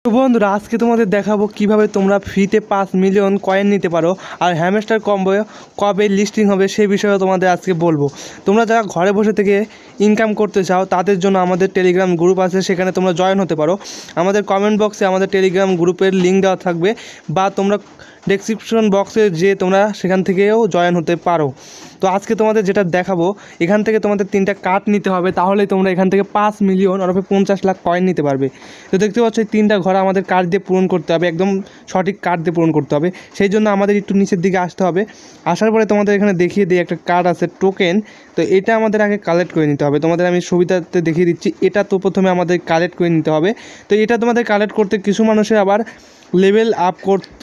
তো বন্ধুরা আজকে তোমাদের দেখাবো কিভাবে তোমরা ফ্রিতে 5 মিলিয়ন কয়েন নিতে পারো আর হ্যামস্টার কম্বো কবে লিস্টিং হবে সেই বিষয়ে তোমাদের আজকে বলবো। তোমরা যারা ঘরে বসে থেকে ইনকাম করতে চাও তাদের জন্য আমাদের টেলিগ্রাম গ্রুপ আছে, সেখানে তোমরা জয়েন হতে পারো। আমাদের কমেন্ট বক্সে আমাদের টেলিগ্রাম গ্রুপের লিঙ্ক দেওয়া থাকবে, বা তোমরা ডেসক্রিপশন বক্সে যে তোমরা সেখান থেকেও জয়েন হতে পারো। তো আজকে তোমাদের যেটা দেখাবো, এখান থেকে তোমাদের 3টা কার্ড নিতে হবে, তাহলেই তোমরা এখান থেকে 5 মিলিয়ন অর্থাৎ 50 লাখ কয়েন নিতে পারবে। তো দেখতে পাচ্ছ এই 3টা ঘর আমাদের কার্ড দিয়ে পূরণ করতে হবে, একদম সঠিক কার্ড দিয়ে পূরণ করতে হবে। সেই জন্য আমাদের একটু নিচের দিকে আসতে হবে। আসার পরে তোমাদের এখানে দেখিয়ে দিই একটা কার্ড আছে টোকেন, তো এটা আমাদের আগে কালেক্ট করে নিতে হবে। তোমাদের আমি সুবিধাতে দেখিয়ে দিচ্ছি, এটা তো প্রথমে আমাদের কালেক্ট করে নিতে হবে। তো এটা তোমাদের কালেক্ট করতে কিছু মানুষের আবার লেভেল আপ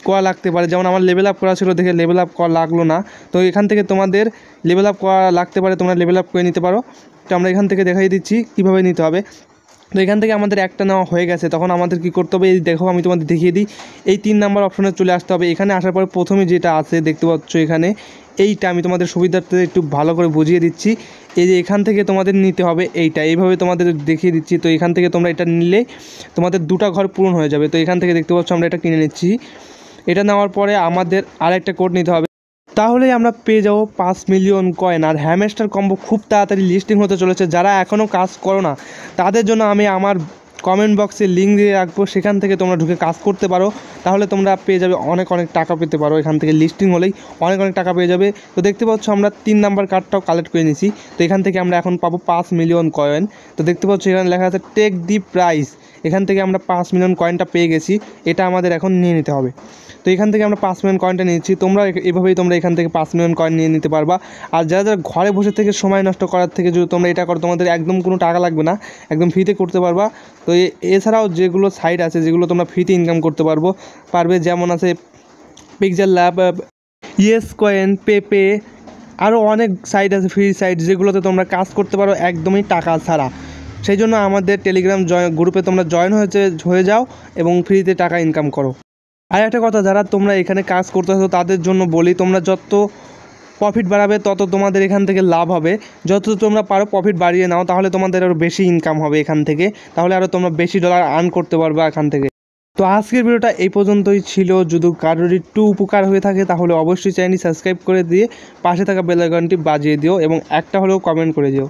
করা লাগতে পারে, যেমন আমার লেভেল আপ করা ছিল দেখে লেভেল আপ করা লাগলো না। তো এখান থেকে তোমাদের লেভেল আপ করা লাগতে পারে, তোমরা লেভেল আপ করে নিতে পারো। তো আমরা এখান থেকে দেখাই দিচ্ছি কীভাবে নিতে হবে। তো এখান থেকে আমাদের একটা নেওয়া হয়ে গেছে, তখন আমাদের কী করতে হবে, এই দেখো আমি তোমাদের দেখিয়ে দিই। এই 3 নাম্বার অপশনে চলে আসতে হবে। এখানে আসার পরে প্রথমে যেটা আছে দেখতে পাচ্ছ এখানে, এইটা আমি তোমাদের সুবিধার্থে একটু ভালো করে বুঝিয়ে দিচ্ছি। এই যে এখান থেকে তোমাদের নিতে হবে এইটা, এইভাবে তোমাদের দেখিয়ে দিচ্ছি। তো এখান থেকে তোমরা এটা নিলে তোমাদের 2টা ঘর পূরণ হয়ে যাবে। তো এখান থেকে দেখতে পাচ্ছ আমরা এটা কিনে নিচ্ছি। এটা নেওয়ার পরে আমাদের আরেকটা কোড নিতে হবে, তাহলেই আমরা পেয়ে যাবো 5 মিলিয়ন কয়েন। আর হ্যামস্টার কম্বো খুব তাড়াতাড়ি লিস্টিং হতে চলেছে। যারা এখনও কাজ করো না তাদের জন্য আমি আমার কমেন্ট বক্সে লিঙ্ক দিয়ে রাখবো, সেখান থেকে তোমরা ঢুকে কাজ করতে পারো। তাহলে তোমরা পেয়ে যাবে অনেক টাকা পেতে পারো, এখান থেকে লিস্টিং হলেই অনেক টাকা পেয়ে যাবে। তো দেখতে পাচ্ছ আমরা 3 নাম্বার কার্ডটাও কালেক্ট করে নিয়েছি। তো এখান থেকে আমরা এখন পাবো 5 মিলিয়ন কয়েন। তো দেখতে পাচ্ছ এখানে লেখা আছে টেক দি প্রাইস। এখান থেকে আমরা 5 মিলিয়ন কয়েনটা পেয়ে গেছি, এটা আমাদের এখন নিয়ে নিতে হবে। তো এখান থেকে আমরা 5 মিলিয়ন কয়েনটা নিয়েছি। তোমরা এভাবেই তোমরা এখান থেকে 5 মিলিয়ন কয়েন নিয়ে নিতে পারবা। আর যারা যারা ঘরে বসে থেকে সময় নষ্ট করার থেকে যদি তোমরা এটা করো, তোমাদের একদম কোনো টাকা লাগবে না, একদম ফ্রিতে করতে পারবা। তো এছাড়াও যেগুলো সাইট আছে যেগুলো তোমরা ফ্রিতে ইনকাম করতে পারবে, যেমন আছে পিক্সেল ল্যাব, ইয়েস কয়েন, পেপে, আরও অনেক সাইট আছে ফ্রি সাইট, যেগুলোতে তোমরা কাজ করতে পারো একদমই টাকা ছাড়া। সেই জন্য আমাদের টেলিগ্রাম গ্রুপে তোমরা জয়েন হয়ে যাও এবং ফ্রিতে টাকা ইনকাম করো। আর একটা কথা, যারা তোমরা এখানে কাজ করতেছো তাদের জন্য বলি, তোমরা যত প্রফিট বাড়াবে তত তোমাদের এখান থেকে লাভ হবে। যত তোমরা পারো প্রফিট বাড়িয়ে নাও, তাহলে তোমাদের আরও বেশি ইনকাম হবে এখান থেকে, তাহলে আরও তোমরা বেশি ডলার আর্ন করতে পারবে এখান থেকে। তো আজকের ভিডিওটা এই পর্যন্তই ছিল। যদি কারোর একটু উপকার হয়ে থাকে তাহলে অবশ্যই চ্যানেলটি সাবস্ক্রাইব করে দিয়ে পাশে থাকা বেল আইকনটি বাজিয়ে দিও এবং একটা হলেও কমেন্ট করে দিও।